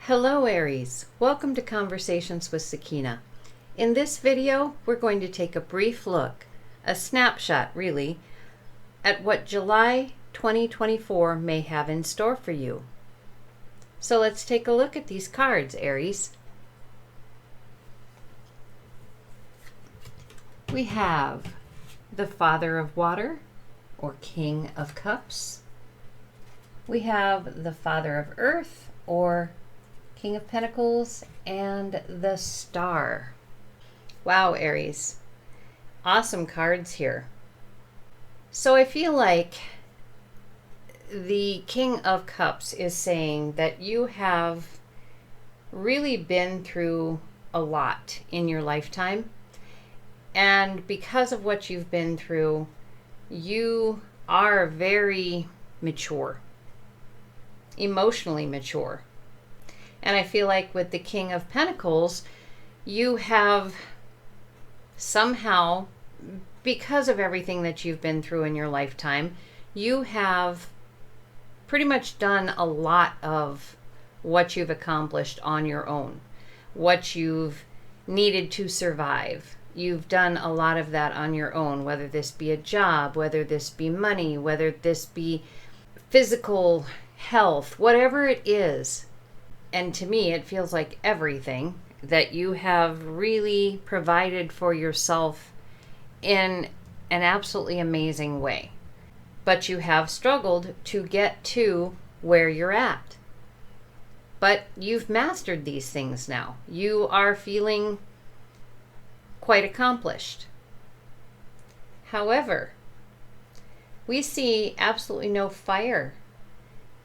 Hello Aries, welcome to Conversations with Sakina. In this video, we're going to take a brief look, a snapshot really, at what July 2024 may have in store for you. So let's take a look at these cards, Aries. We have the Father of Water, or King of Cups. We have the Father of Earth, or King of Pentacles, and the Star. Wow, Aries. Awesome cards here. So I feel like the King of Cups is saying that you have really been through a lot in your lifetime. And because of what you've been through, you are very mature, emotionally mature. And I feel like with the King of Pentacles, you have somehow, because of everything that you've been through in your lifetime, you have pretty much done a lot of what you've accomplished on your own, what you've needed to survive. You've done a lot of that on your own, whether this be a job, whether this be money, whether this be physical health, whatever it is. And to me, it feels like everything that you have really provided for yourself in an absolutely amazing way. But you have struggled to get to where you're at. But you've mastered these things now. You are feeling quite accomplished. However, we see absolutely no fire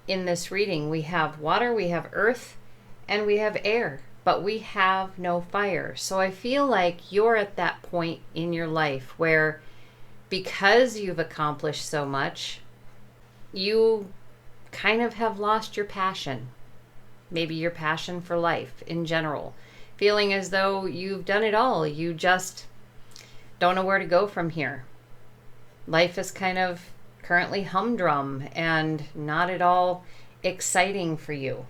in this reading. We have water, we have earth, and we have air, but we have no fire. So I feel like you're at that point in your life where, because you've accomplished so much, you kind of have lost your passion. Maybe your passion for life in general. Feeling as though you've done it all. You just don't know where to go from here. Life is kind of currently humdrum and not at all exciting for you.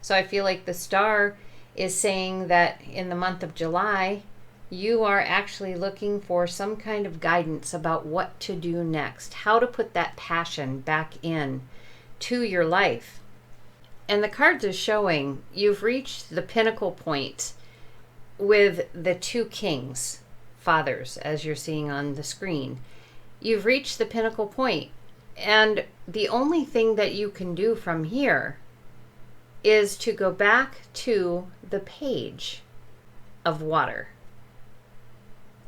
So I feel like the Star is saying that in the month of July, you are actually looking for some kind of guidance about what to do next, how to put that passion back in to your life. And the cards are showing you've reached the pinnacle point with the two kings, fathers, as you're seeing on the screen. You've reached the pinnacle point, and the only thing that you can do from here is to go back to the Page of Water,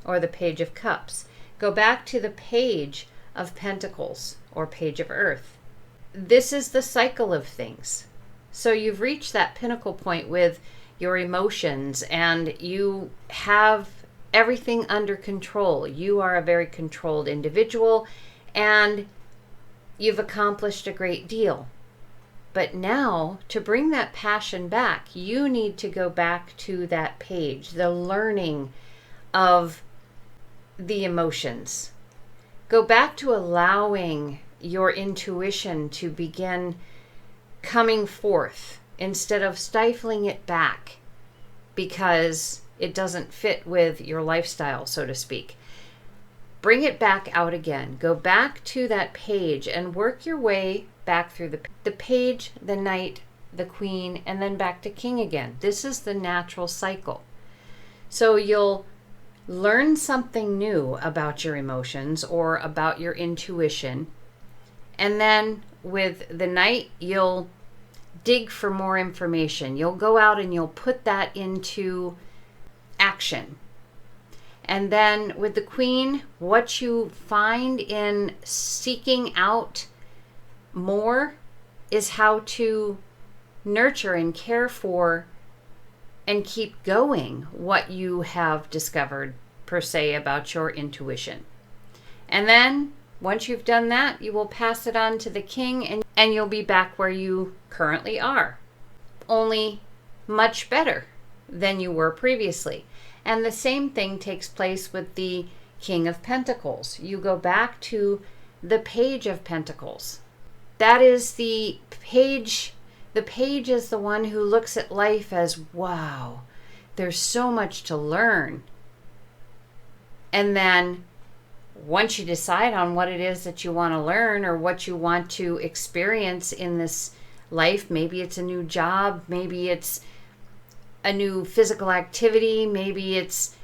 or the Page of Cups. Go back to the Page of Pentacles, or Page of Earth. This is the cycle of things. So you've reached that pinnacle point with your emotions, and you have everything under control. You are a very controlled individual, and you've accomplished a great deal. But now, to bring that passion back, you need to go back to that page, the learning of the emotions. Go back to allowing your intuition to begin coming forth instead of stifling it back because it doesn't fit with your lifestyle, so to speak. Bring it back out again. Go back to that page and work your way back through the page, the knight, the queen, and then back to king again. This is the natural cycle. So you'll learn something new about your emotions or about your intuition. And then with the knight, you'll dig for more information. You'll go out and you'll put that into action. And then with the queen, what you find in seeking out more is how to nurture and care for and keep going what you have discovered, per se, about your intuition. And then once you've done that, you will pass it on to the king, and you'll be back where you currently are, only much better than you were previously. And the same thing takes place with the King of Pentacles. You go back to the Page of Pentacles. That is the page, The page is the one who looks at life as, wow, there's so much to learn. And then once you decide on what it is that you want to learn or what you want to experience in this life, maybe it's a new job, maybe it's a new physical activity, maybe it's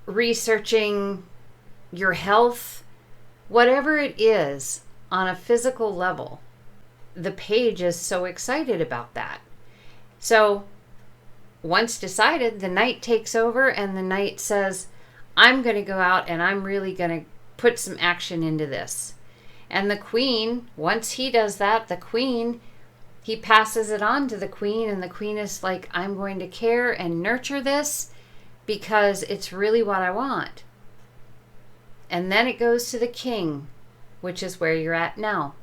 researching your health, whatever it is on a physical level, the page is so excited about that. So once decided, the knight takes over and the knight says, I'm going to go out and I'm really going to put some action into this. And the queen, once he does that, the queen, he passes it on to the queen, and the queen is like, I'm going to care and nurture this because it's really what I want. And then it goes to the king, which is where you're at now.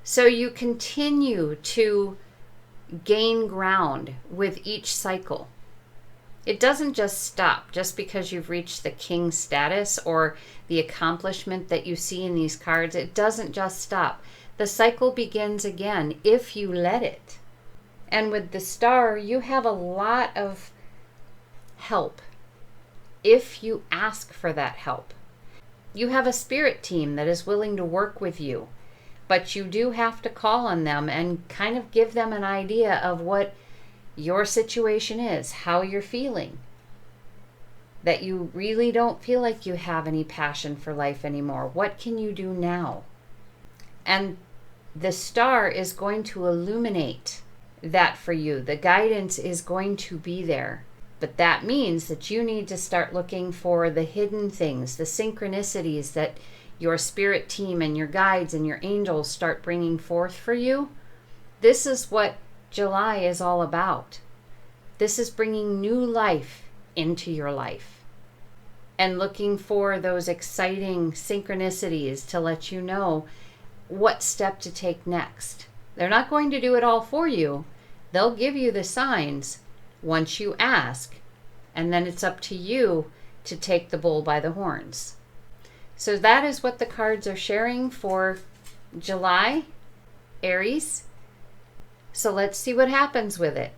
So you continue to gain ground with each cycle. It doesn't just stop just because you've reached the king status or the accomplishment that you see in these cards. It doesn't just stop. The cycle begins again if you let it. And with the star, you have a lot of help if you ask for that help. You have a spirit team that is willing to work with you, but you do have to call on them and kind of give them an idea of what your situation is, how you're feeling, that you really don't feel like you have any passion for life anymore. What can you do now? And the star is going to illuminate that for you. The guidance is going to be there. But that means that you need to start looking for the hidden things, the synchronicities that your spirit team and your guides and your angels start bringing forth for you. This is what July is all about. This is bringing new life into your life and looking for those exciting synchronicities to let you know what step to take next. They're not going to do it all for you. They'll give you the signs once you ask, and then it's up to you to take the bull by the horns. So that is what the cards are sharing for July, Aries. So let's see what happens with it.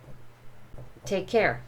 Take care.